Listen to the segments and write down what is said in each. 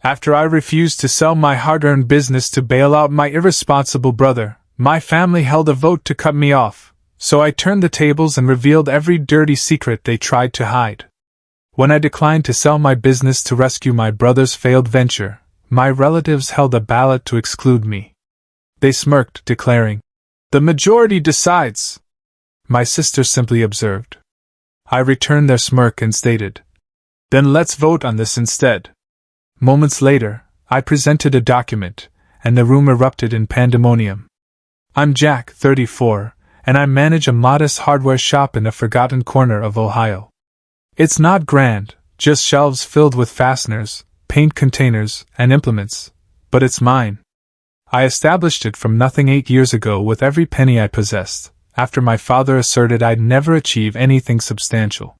After I refused to sell my hard-earned business to bail out my irresponsible brother, my family held a vote to cut me off, so I turned the tables and revealed every dirty secret they tried to hide. When I declined to sell my business to rescue my brother's failed venture, my relatives held a ballot to exclude me. They smirked, declaring, "The majority decides." My sister simply observed. I returned their smirk and stated, "Then let's vote on this instead." Moments later, I presented a document, and the room erupted in pandemonium. I'm Jack, 34, and I manage a modest hardware shop in a forgotten corner of Ohio. It's not grand, just shelves filled with fasteners, paint containers, and implements, but it's mine. I established it from nothing 8 years ago with every penny I possessed, after my father asserted I'd never achieve anything substantial.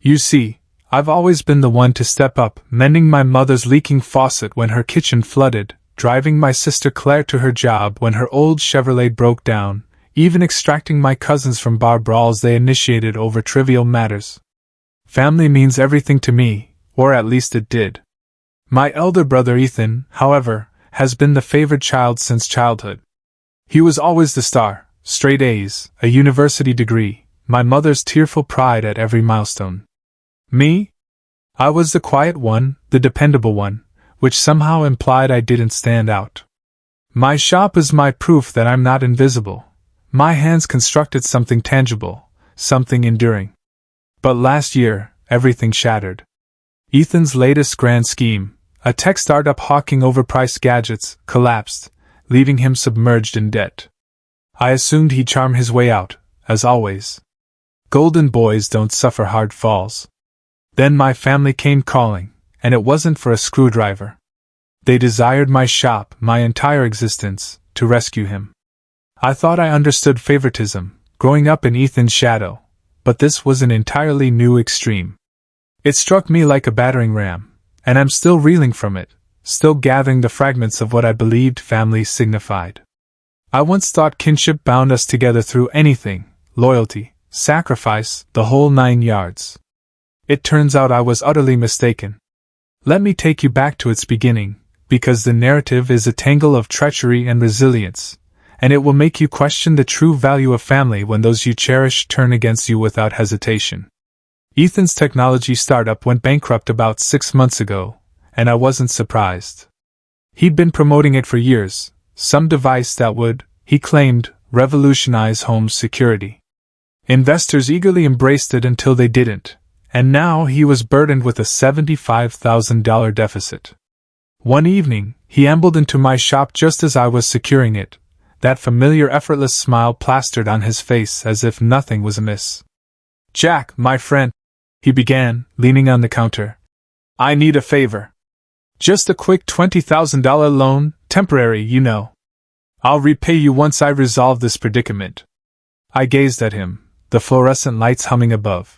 You see, I've always been the one to step up, mending my mother's leaking faucet when her kitchen flooded, driving my sister Claire to her job when her old Chevrolet broke down, even extracting my cousins from bar brawls they initiated over trivial matters. Family means everything to me, or at least it did. My elder brother Ethan, however, has been the favored child since childhood. He was always the star, straight A's, a university degree, my mother's tearful pride at every milestone. Me? I was the quiet one, the dependable one, which somehow implied I didn't stand out. My shop is my proof that I'm not invisible. My hands constructed something tangible, something enduring. But last year, everything shattered. Ethan's latest grand scheme, a tech startup hawking overpriced gadgets, collapsed, leaving him submerged in debt. I assumed he'd charm his way out, as always. Golden boys don't suffer hard falls. Then my family came calling, and it wasn't for a screwdriver. They desired my shop, my entire existence, to rescue him. I thought I understood favoritism, growing up in Ethan's shadow, but this was an entirely new extreme. It struck me like a battering ram, and I'm still reeling from it, still gathering the fragments of what I believed family signified. I once thought kinship bound us together through anything, loyalty, sacrifice, the whole 9 yards. It turns out I was utterly mistaken. Let me take you back to its beginning, because the narrative is a tangle of treachery and resilience, and it will make you question the true value of family when those you cherish turn against you without hesitation. Ethan's technology startup went bankrupt about 6 months ago, and I wasn't surprised. He'd been promoting it for years, some device that would, he claimed, revolutionize home security. Investors eagerly embraced it until they didn't, and now he was burdened with a $75,000 deficit. One evening, he ambled into my shop just as I was securing it, that familiar effortless smile plastered on his face as if nothing was amiss. "Jack, my friend," he began, leaning on the counter. "I need a favor. Just a quick $20,000 loan, temporary, you know. I'll repay you once I resolve this predicament." I gazed at him, the fluorescent lights humming above.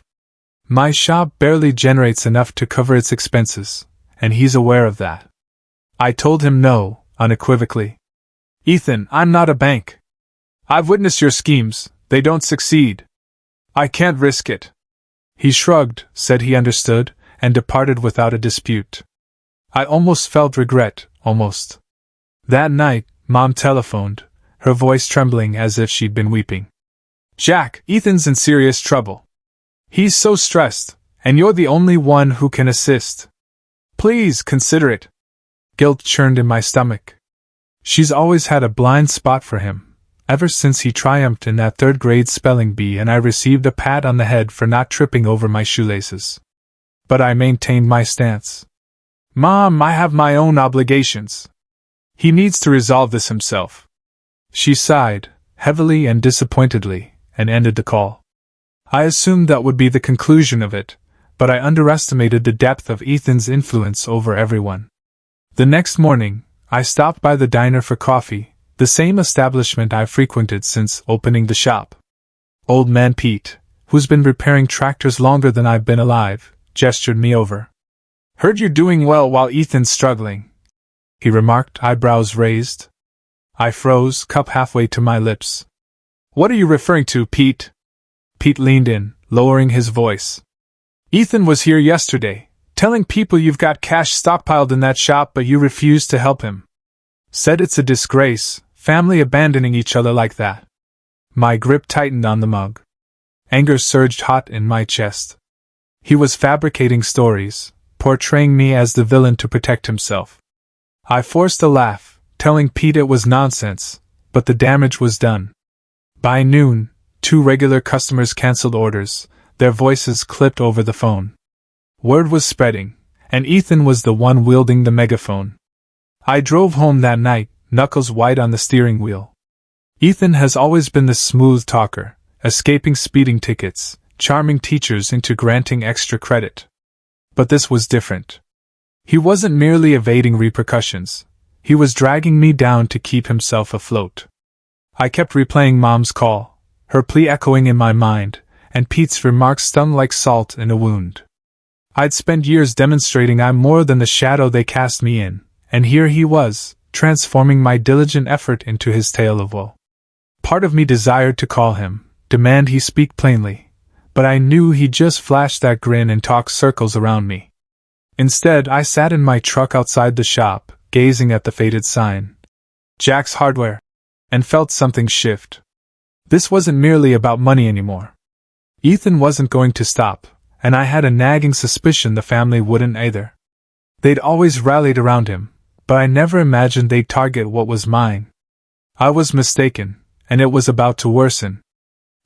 My shop barely generates enough to cover its expenses, and he's aware of that. I told him no, unequivocally. "Ethan, I'm not a bank. I've witnessed your schemes, they don't succeed. I can't risk it." He shrugged, said he understood, and departed without a dispute. I almost felt regret, almost. That night, Mom telephoned, her voice trembling as if she'd been weeping. "Jack, Ethan's in serious trouble. He's so stressed, and you're the only one who can assist. Please consider it." Guilt churned in my stomach. She's always had a blind spot for him, ever since he triumphed in that third-grade spelling bee and I received a pat on the head for not tripping over my shoelaces. But I maintained my stance. "Mom, I have my own obligations. He needs to resolve this himself." She sighed, heavily and disappointedly, and ended the call. I assumed that would be the conclusion of it, but I underestimated the depth of Ethan's influence over everyone. The next morning, I stopped by the diner for coffee, the same establishment I've frequented since opening the shop. Old Man Pete, who's been repairing tractors longer than I've been alive, gestured me over. "Heard you're doing well while Ethan's struggling," he remarked, eyebrows raised. I froze, cup halfway to my lips. "What are you referring to, Pete?" Pete leaned in, lowering his voice. "Ethan was here yesterday, Telling people you've got cash stockpiled in that shop but you refuse to help him. Said it's a disgrace, family abandoning each other like that. My grip tightened on the mug. Anger surged hot in my chest. He was fabricating stories, portraying me as the villain to protect himself. I forced a laugh, telling Pete it was nonsense, but the damage was done. By noon, 2 regular customers canceled orders, their voices clipped over the phone. Word was spreading, and Ethan was the one wielding the megaphone. I drove home that night, knuckles white on the steering wheel. Ethan has always been the smooth talker, escaping speeding tickets, charming teachers into granting extra credit. But this was different. He wasn't merely evading repercussions, he was dragging me down to keep himself afloat. I kept replaying Mom's call, her plea echoing in my mind, and Pete's remarks stung like salt in a wound. I'd spent years demonstrating I'm more than the shadow they cast me in, and here he was, transforming my diligent effort into his tale of woe. Part of me desired to call him, demand he speak plainly, but I knew he'd just flash that grin and talk circles around me. Instead, I sat in my truck outside the shop, gazing at the faded sign, Jack's Hardware, and felt something shift. This wasn't merely about money anymore. Ethan wasn't going to stop, and I had a nagging suspicion the family wouldn't either. They'd always rallied around him, but I never imagined they'd target what was mine. I was mistaken, and it was about to worsen.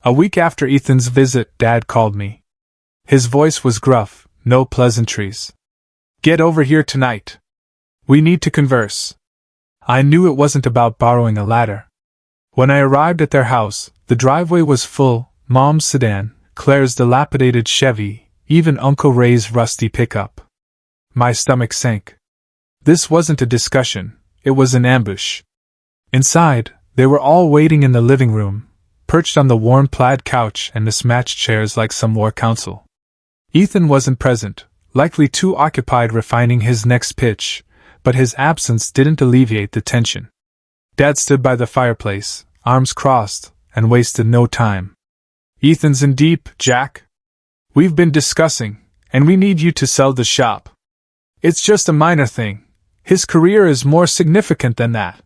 A week after Ethan's visit, Dad called me. His voice was gruff, no pleasantries. "Get over here tonight. We need to converse." I knew it wasn't about borrowing a ladder. When I arrived at their house, the driveway was full, Mom's sedan, Claire's dilapidated Chevy, even Uncle Ray's rusty pickup. My stomach sank. This wasn't a discussion, it was an ambush. Inside, they were all waiting in the living room, perched on the warm plaid couch and mismatched chairs like some war council. Ethan wasn't present, likely too occupied refining his next pitch, but his absence didn't alleviate the tension. Dad stood by the fireplace, arms crossed, and wasted no time. "Ethan's in deep, Jack. We've been discussing, and we need you to sell the shop. It's just a minor thing. His career is more significant than that."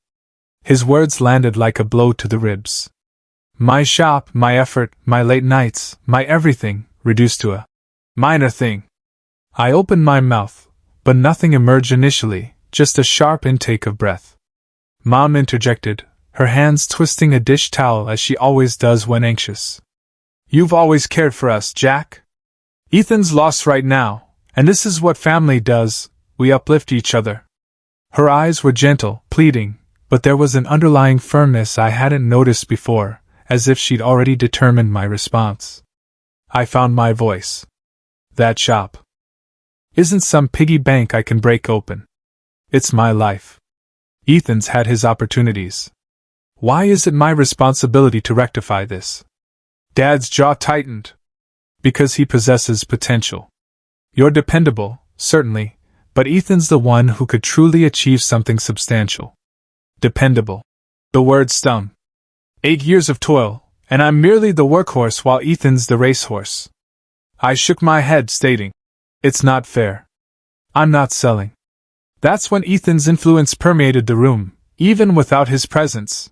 His words landed like a blow to the ribs. My shop, my effort, my late nights, my everything, reduced to a minor thing. I opened my mouth, but nothing emerged initially, just a sharp intake of breath. Mom interjected, her hands twisting a dish towel as she always does when anxious. "You've always cared for us, Jack. Ethan's lost right now, and this is what family does, we uplift each other." Her eyes were gentle, pleading, but there was an underlying firmness I hadn't noticed before, as if she'd already determined my response. I found my voice. "That shop isn't some piggy bank I can break open. It's my life. Ethan's had his opportunities. Why is it my responsibility to rectify this?" Dad's jaw tightened. "Because he possesses potential. You're dependable, certainly, but Ethan's the one who could truly achieve something substantial." Dependable. The word stung. 8 years of toil, and I'm merely the workhorse while Ethan's the racehorse. I shook my head, stating, "It's not fair. I'm not selling." That's when Ethan's influence permeated the room, even without his presence.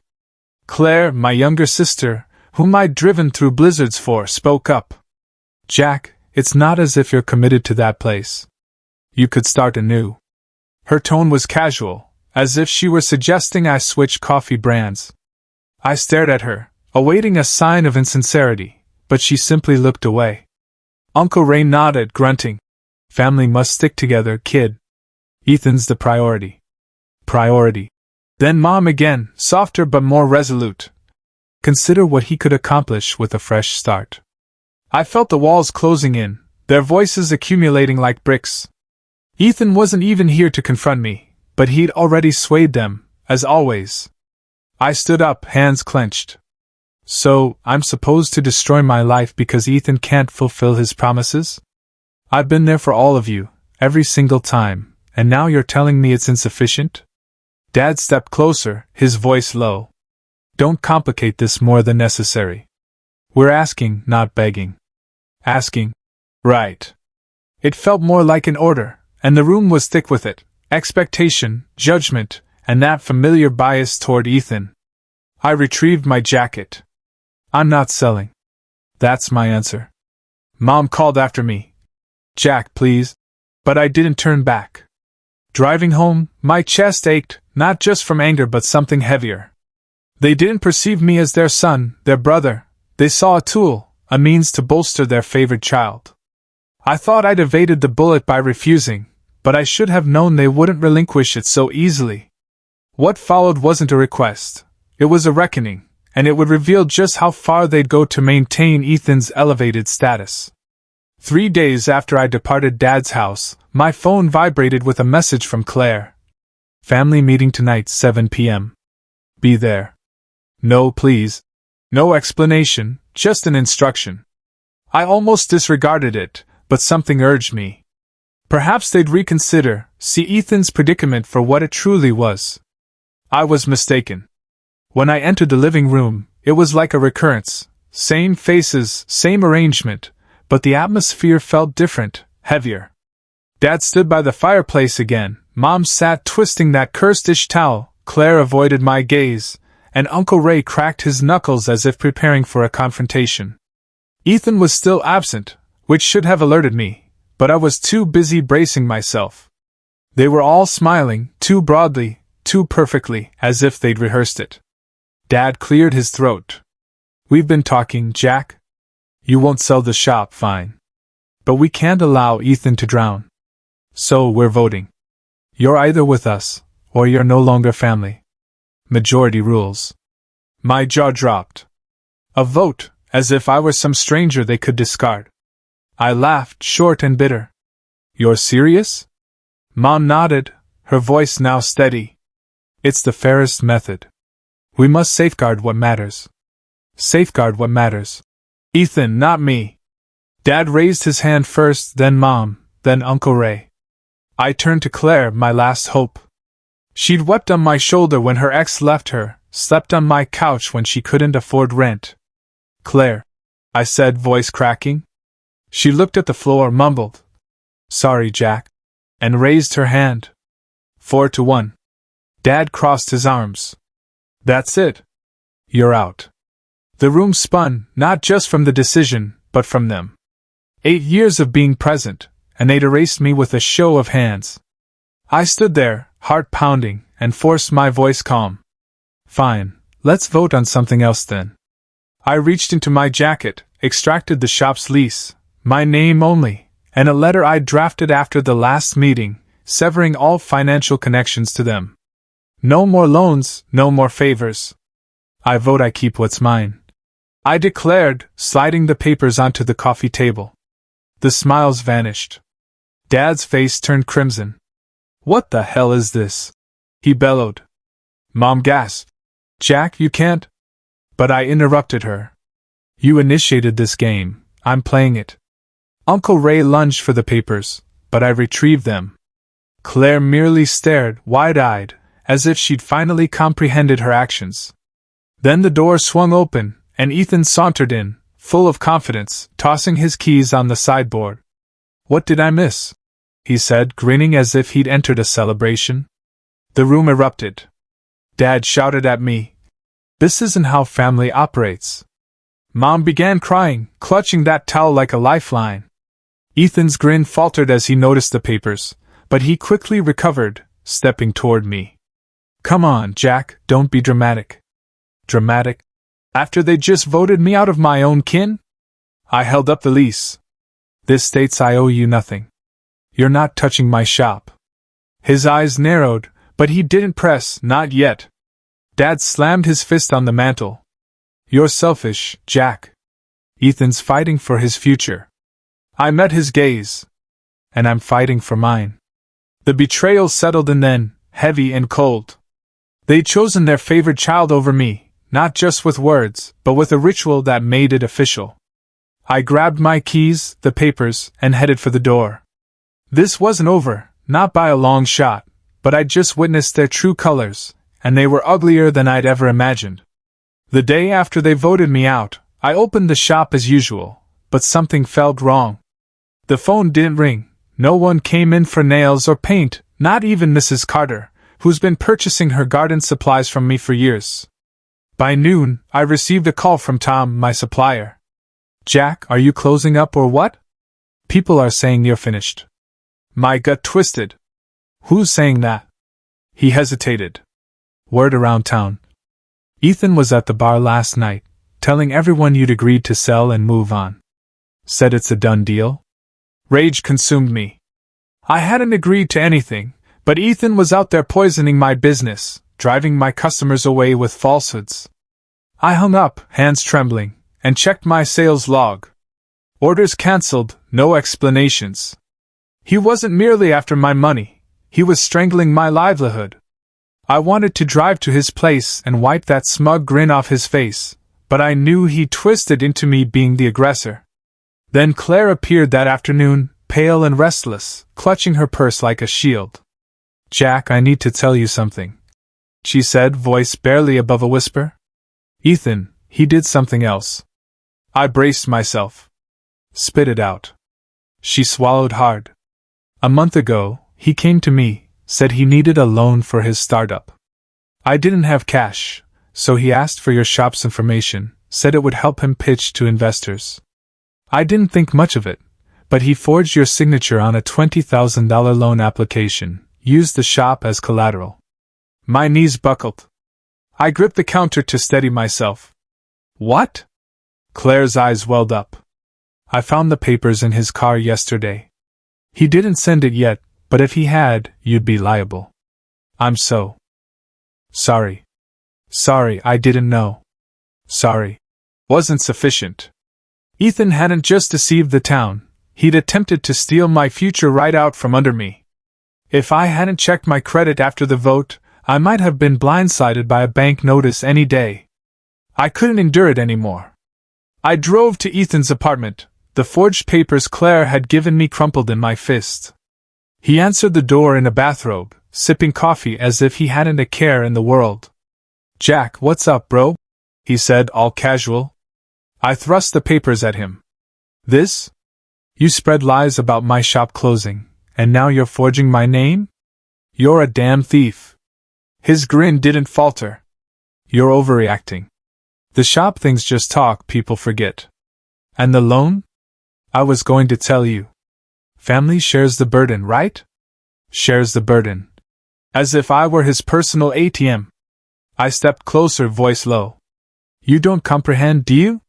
Claire, my younger sister, whom I'd driven through blizzards for, spoke up. "Jack, it's not as if you're committed to that place. You could start anew." Her tone was casual, as if she were suggesting I switch coffee brands. I stared at her, awaiting a sign of insincerity, but she simply looked away. Uncle Ray nodded, grunting. "Family must stick together, kid. Ethan's the priority." Priority. Then Mom again, softer but more resolute. "Consider what he could accomplish with a fresh start." I felt the walls closing in, their voices accumulating like bricks. Ethan wasn't even here to confront me, but he'd already swayed them, as always. I stood up, hands clenched. "So, I'm supposed to destroy my life because Ethan can't fulfill his promises? I've been there for all of you, every single time, and now you're telling me it's insufficient?" Dad stepped closer, his voice low. "Don't complicate this more than necessary. We're asking, not begging." "Asking? Right. It felt more like an order, and the room was thick with it: expectation, judgment, and that familiar bias toward Ethan. I retrieved my jacket. "I'm not selling." That's my answer. Mom called after me. "Jack, please." But I didn't turn back. Driving home, my chest ached, not just from anger but something heavier. They didn't perceive me as their son, their brother. They saw a tool, a means to bolster their favored child. I thought I'd evaded the bullet by refusing, but I should have known they wouldn't relinquish it so easily. What followed wasn't a request. It was a reckoning, and it would reveal just how far they'd go to maintain Ethan's elevated status. 3 days after I departed Dad's house, my phone vibrated with a message from Claire. "Family meeting tonight, 7 p.m. Be there." No, please. No explanation, just an instruction. I almost disregarded it, but something urged me. Perhaps they'd reconsider, see Ethan's predicament for what it truly was. I was mistaken. When I entered the living room, it was like a recurrence. Same faces, same arrangement, but the atmosphere felt different, heavier. Dad stood by the fireplace again, Mom sat twisting that cursed dish towel, Claire avoided my gaze, and Uncle Ray cracked his knuckles as if preparing for a confrontation. Ethan was still absent, which should have alerted me, but I was too busy bracing myself. They were all smiling, too broadly, too perfectly, as if they'd rehearsed it. Dad cleared his throat. "We've been talking, Jack. You won't sell the shop, fine. But we can't allow Ethan to drown. So we're voting. You're either with us, or you're no longer family. Majority rules." My jaw dropped. A vote, as if I were some stranger they could discard. I laughed, short and bitter. "You're serious?" Mom nodded, her voice now steady. "It's the fairest method. We must safeguard what matters." Safeguard what matters. Ethan, not me. Dad raised his hand first, then Mom, then Uncle Ray. I turned to Claire, my last hope. She'd wept on my shoulder when her ex left her, slept on my couch when she couldn't afford rent. "Claire," I said, voice cracking. She looked at the floor, mumbled, "Sorry, Jack," and raised her hand. 4-1. Dad crossed his arms. "That's it. You're out." The room spun, not just from the decision, but from them. 8 years of being present, and they'd erased me with a show of hands. I stood there, heart pounding, and forced my voice calm. "Fine, let's vote on something else then." I reached into my jacket, extracted the shop's lease, my name only, and a letter I'd drafted after the last meeting, severing all financial connections to them. No more loans, no more favors. "I vote I keep what's mine," I declared, sliding the papers onto the coffee table. The smiles vanished. Dad's face turned crimson. "What the hell is this?" he bellowed. Mom gasped. "Jack, you can't." But I interrupted her. "You initiated this game, I'm playing it." Uncle Ray lunged for the papers, but I retrieved them. Claire merely stared, wide-eyed, as if she'd finally comprehended her actions. Then the door swung open, and Ethan sauntered in, full of confidence, tossing his keys on the sideboard. "What did I miss?" he said, grinning as if he'd entered a celebration. The room erupted. Dad shouted at me, "This isn't how family operates." Mom began crying, clutching that towel like a lifeline. Ethan's grin faltered as he noticed the papers, but he quickly recovered, stepping toward me. "Come on, Jack, don't be dramatic." Dramatic? After they just voted me out of my own kin? I held up the lease. "This states I owe you nothing. You're not touching my shop." His eyes narrowed, but he didn't press, not yet. Dad slammed his fist on the mantel. "You're selfish, Jack. Ethan's fighting for his future." I met his gaze. "And I'm fighting for mine." The betrayal settled in then, heavy and cold. They'd chosen their favorite child over me, not just with words, but with a ritual that made it official. I grabbed my keys, the papers, and headed for the door. This wasn't over, not by a long shot, but I'd just witnessed their true colors, and they were uglier than I'd ever imagined. The day after they voted me out, I opened the shop as usual, but something felt wrong. The phone didn't ring, No one came in for nails or paint, not even Mrs. Carter, who's been purchasing her garden supplies from me for years. By noon, I received a call from Tom, my supplier. "Jack, are you closing up or what? People are saying you're finished." My gut twisted. "Who's saying that?" He hesitated. "Word around town. Ethan was at the bar last night, telling everyone you'd agreed to sell and move on. Said it's a done deal." Rage consumed me. I hadn't agreed to anything, but Ethan was out there poisoning my business, driving my customers away with falsehoods. I hung up, hands trembling, and checked my sales log. Orders cancelled, no explanations. He wasn't merely after my money, he was strangling my livelihood. I wanted to drive to his place and wipe that smug grin off his face, but I knew he'd twisted into me being the aggressor. Then Claire appeared that afternoon, pale and restless, clutching her purse like a shield. "Jack, I need to tell you something," she said, voice barely above a whisper. "Ethan, he did something else." I braced myself. "Spit it out." She swallowed hard. "A month ago, he came to me, said he needed a loan for his startup. I didn't have cash, so he asked for your shop's information, said it would help him pitch to investors. I didn't think much of it, but he forged your signature on a $20,000 loan application, used the shop as collateral." My knees buckled. I gripped the counter to steady myself. "What?" Claire's eyes welled up. "I found the papers in his car yesterday. He didn't send it yet, but if he had, you'd be liable." "I'm so sorry. Sorry, I didn't know. Sorry." Wasn't sufficient. Ethan hadn't just deceived the town, he'd attempted to steal my future right out from under me. If I hadn't checked my credit after the vote, I might have been blindsided by a bank notice any day. I couldn't endure it anymore. I drove to Ethan's apartment, the forged papers Claire had given me crumpled in my fist. He answered the door in a bathrobe, sipping coffee as if he hadn't a care in the world. "Jack, what's up, bro?" he said, all casual. I thrust the papers at him. "This? You spread lies about my shop closing, and now you're forging my name? You're a damn thief." His grin didn't falter. "You're overreacting. The shop things just talk, people forget. And the loan? I was going to tell you. Family shares the burden, right? Shares the burden. As if I were his personal ATM. I stepped closer, voice low. You don't comprehend, do you?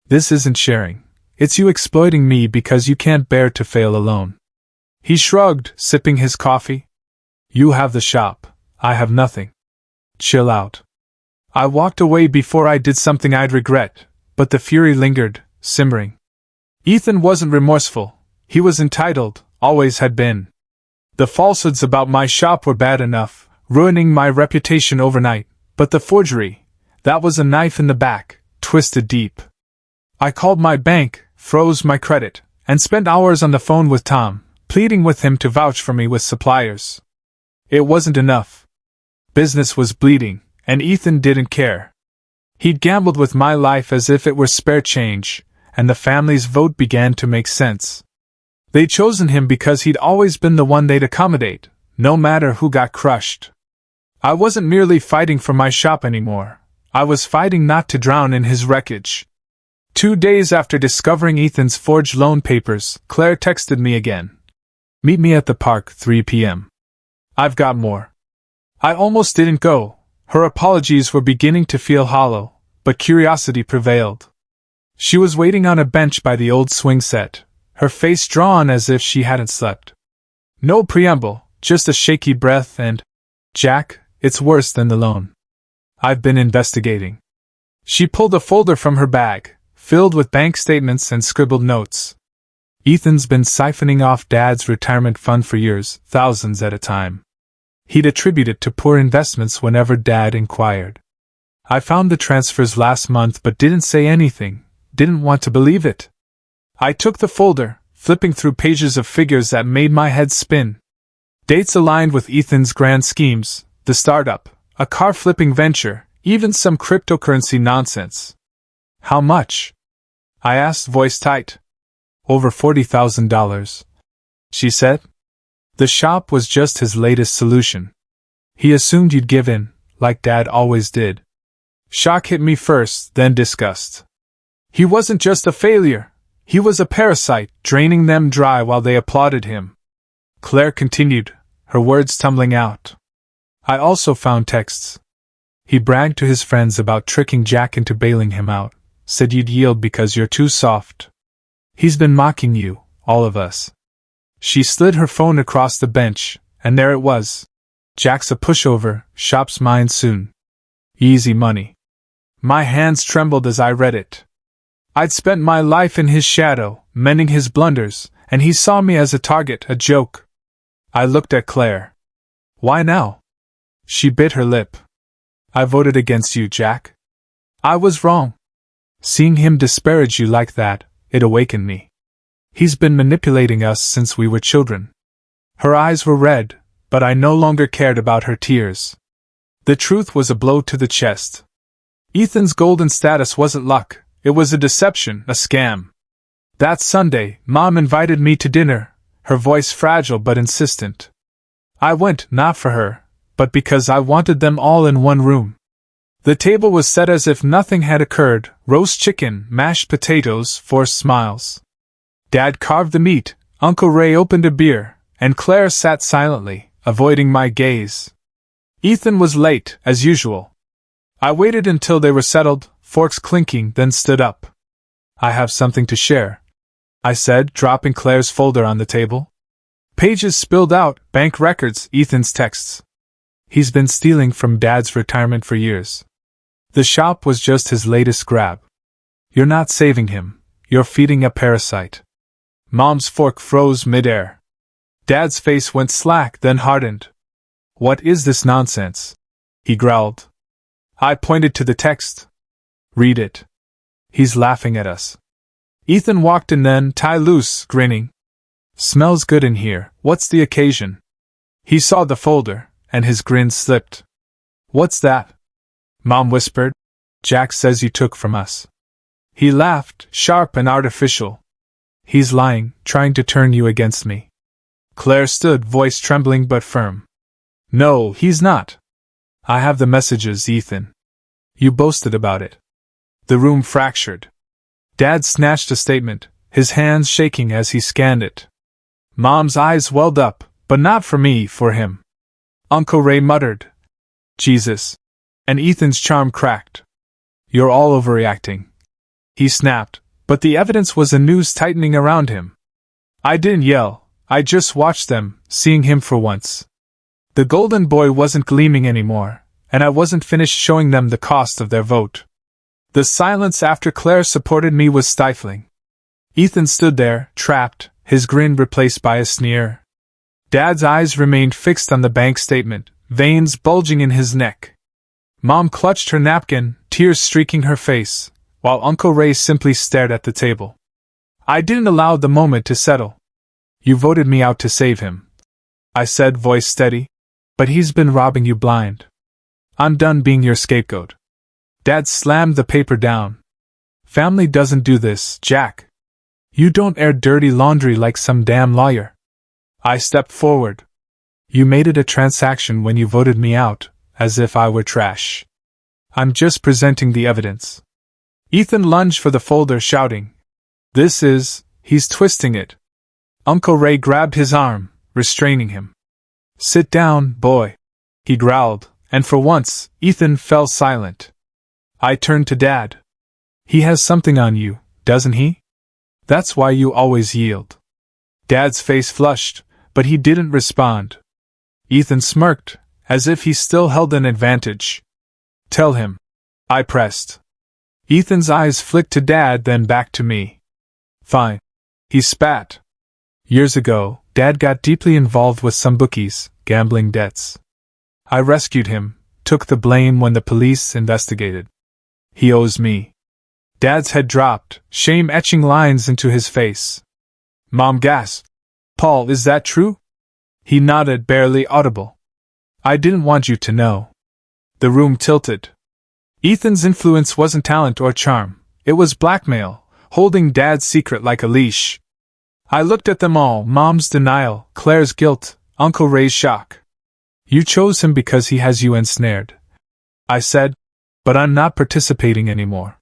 This isn't sharing. It's you exploiting me because you can't bear to fail alone." He shrugged, sipping his coffee. "You have the shop. I have nothing. Chill out." I walked away before I did something I'd regret, but the fury lingered, simmering. Ethan wasn't remorseful. He was entitled, always had been. The falsehoods about my shop were bad enough, ruining my reputation overnight, but the forgery, that was a knife in the back, twisted deep. I called my bank, froze my credit, and spent hours on the phone with Tom, pleading with him to vouch for me with suppliers. It wasn't enough. Business was bleeding, and Ethan didn't care. He'd gambled with my life as if it were spare change, and the family's vote began to make sense. They'd chosen him because he'd always been the one they'd accommodate, no matter who got crushed. I wasn't merely fighting for my shop anymore. I was fighting not to drown in his wreckage. 2 days after discovering Ethan's forged loan papers, Claire texted me again. "Meet me at the park, 3 p.m. I've got more." I almost didn't go. Her apologies were beginning to feel hollow, but curiosity prevailed. She was waiting on a bench by the old swing set, her face drawn as if she hadn't slept. No preamble, just a shaky breath and, "Jack, it's worse than the loan. I've been investigating." She pulled a folder from her bag, filled with bank statements and scribbled notes. "Ethan's been siphoning off Dad's retirement fund for years, thousands at a time. He'd attribute it to poor investments whenever Dad inquired. I found the transfers last month but didn't say anything, didn't want to believe it." I took the folder, flipping through pages of figures that made my head spin. Dates aligned with Ethan's grand schemes, the startup, a car-flipping venture, even some cryptocurrency nonsense. "How much?" I asked, voice tight. "Over $40,000. she said. The shop was just his latest solution. He assumed you'd give in, like Dad always did. Shock hit me first, then disgust. He wasn't just a failure. He was a parasite, draining them dry while they applauded him. Claire continued, her words tumbling out. I also found texts. He bragged to his friends about tricking Jack into bailing him out, said you'd yield because you're too soft. He's been mocking you, all of us. She slid her phone across the bench, and there it was. Jack's a pushover, shop's mine soon. Easy money. My hands trembled as I read it. I'd spent my life in his shadow, mending his blunders, and he saw me as a target, a joke. I looked at Claire. Why now? She bit her lip. I voted against you, Jack. I was wrong. Seeing him disparage you like that, it awakened me. He's been manipulating us since we were children. Her eyes were red, but I no longer cared about her tears. The truth was a blow to the chest. Ethan's golden status wasn't luck, it was a deception, a scam. That Sunday, Mom invited me to dinner, her voice fragile but insistent. I went, not for her, but because I wanted them all in one room. The table was set as if nothing had occurred, roast chicken, mashed potatoes, forced smiles. Dad carved the meat, Uncle Ray opened a beer, and Claire sat silently, avoiding my gaze. Ethan was late, as usual. I waited until they were settled, forks clinking, then stood up. I have something to share, I said, dropping Claire's folder on the table. Pages spilled out, bank records, Ethan's texts. He's been stealing from Dad's retirement for years. The shop was just his latest grab. You're not saving him, you're feeding a parasite. Mom's fork froze midair. Dad's face went slack, then hardened. What is this nonsense? He growled. I pointed to the text. Read it. He's laughing at us. Ethan walked in then, tie loose, grinning. Smells good in here, what's the occasion? He saw the folder, and his grin slipped. What's that? Mom whispered. Jack says you took from us. He laughed, sharp and artificial. He's lying, trying to turn you against me. Claire stood, voice trembling but firm. No, he's not. I have the messages, Ethan. You boasted about it. The room fractured. Dad snatched a statement, his hands shaking as he scanned it. Mom's eyes welled up, but not for me, for him. Uncle Ray muttered, Jesus. And Ethan's charm cracked. You're all overreacting. He snapped, but the evidence was a noose tightening around him. I didn't yell, I just watched them, seeing him for once. The golden boy wasn't gleaming anymore, and I wasn't finished showing them the cost of their vote. The silence after Claire supported me was stifling. Ethan stood there, trapped, his grin replaced by a sneer. Dad's eyes remained fixed on the bank statement, veins bulging in his neck. Mom clutched her napkin, tears streaking her face, while Uncle Ray simply stared at the table. I didn't allow the moment to settle. You voted me out to save him, I said, voice steady, but he's been robbing you blind. I'm done being your scapegoat. Dad slammed the paper down. Family doesn't do this, Jack. You don't air dirty laundry like some damn lawyer. I stepped forward. You made it a transaction when you voted me out, as if I were trash. I'm just presenting the evidence. Ethan lunged for the folder, shouting, he's twisting it. Uncle Ray grabbed his arm, restraining him. Sit down, boy, he growled, and for once, Ethan fell silent. I turned to Dad. He has something on you, doesn't he? That's why you always yield. Dad's face flushed, but he didn't respond. Ethan smirked, as if he still held an advantage. Tell him, I pressed. Ethan's eyes flicked to Dad, then back to me. Fine. He spat. Years ago, Dad got deeply involved with some bookies, gambling debts. I rescued him, took the blame when the police investigated. He owes me. Dad's head dropped, shame etching lines into his face. Mom gasped. Paul, is that true? He nodded, barely audible. I didn't want you to know. The room tilted. Ethan's influence wasn't talent or charm, it was blackmail, holding Dad's secret like a leash. I looked at them all, Mom's denial, Claire's guilt, Uncle Ray's shock. You chose him because he has you ensnared, I said, but I'm not participating anymore.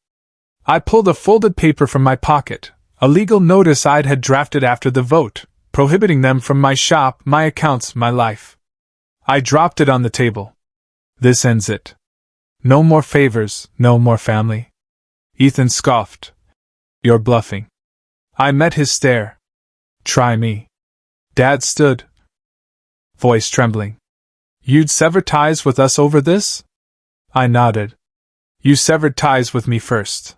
I pulled a folded paper from my pocket, a legal notice I'd had drafted after the vote, prohibiting them from my shop, my accounts, my life. I dropped it on the table. This ends it. No more favors, no more family. Ethan scoffed. You're bluffing. I met his stare. Try me. Dad stood, voice trembling. You'd sever ties with us over this? I nodded. You severed ties with me first.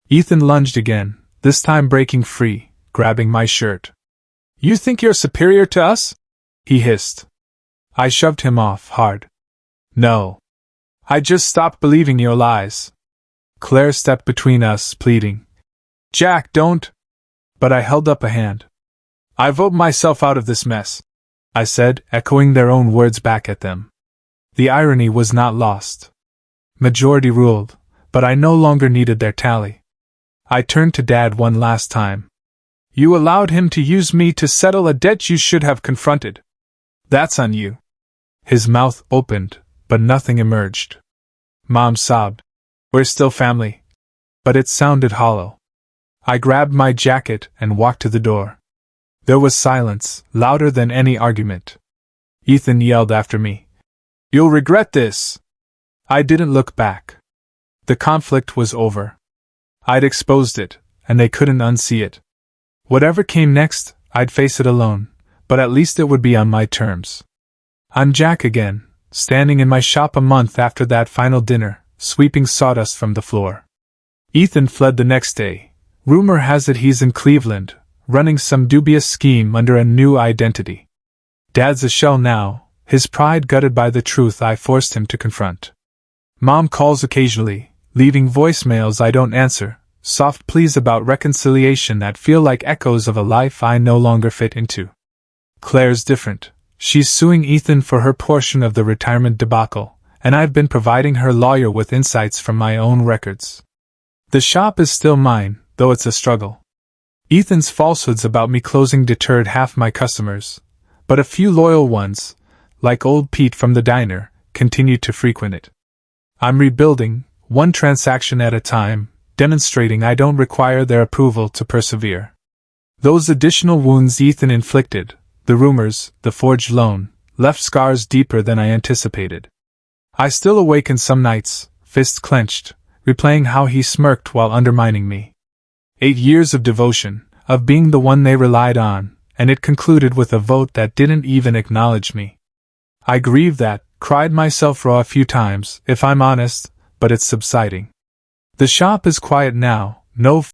Ethan lunged again, this time breaking free, grabbing my shirt. You think you're superior to us? He hissed. I shoved him off hard. No. I just stopped believing your lies. Claire stepped between us, pleading. Jack, don't. But I held up a hand. I vote myself out of this mess, I said, echoing their own words back at them. The irony was not lost. Majority ruled, but I no longer needed their tally. I turned to Dad one last time. You allowed him to use me to settle a debt you should have confronted. That's on you. His mouth opened, but nothing emerged. Mom sobbed. We're still family. But it sounded hollow. I grabbed my jacket and walked to the door. There was silence, louder than any argument. Ethan yelled after me. You'll regret this. I didn't look back. The conflict was over. I'd exposed it, and they couldn't unsee it. Whatever came next, I'd face it alone, but at least it would be on my terms. I'm Jack again, standing in my shop a month after that final dinner, sweeping sawdust from the floor. Ethan fled the next day. Rumor has it he's in Cleveland, running some dubious scheme under a new identity. Dad's a shell now, his pride gutted by the truth I forced him to confront. Mom calls occasionally, leaving voicemails I don't answer, soft pleas about reconciliation that feel like echoes of a life I no longer fit into. Claire's different. She's suing Ethan for her portion of the retirement debacle, and I've been providing her lawyer with insights from my own records. The shop is still mine, though it's a struggle. Ethan's falsehoods about me closing deterred half my customers, but a few loyal ones, like old Pete from the diner, continue to frequent it. I'm rebuilding, one transaction at a time, demonstrating I don't require their approval to persevere. Those additional wounds Ethan inflicted, the rumors, the forged loan, left scars deeper than I anticipated. I still awaken some nights, fists clenched, replaying how he smirked while undermining me. 8 years of devotion, of being the one they relied on, and it concluded with a vote that didn't even acknowledge me. I grieve that, cried myself raw a few times, if I'm honest, but it's subsiding. The shop is quiet now, no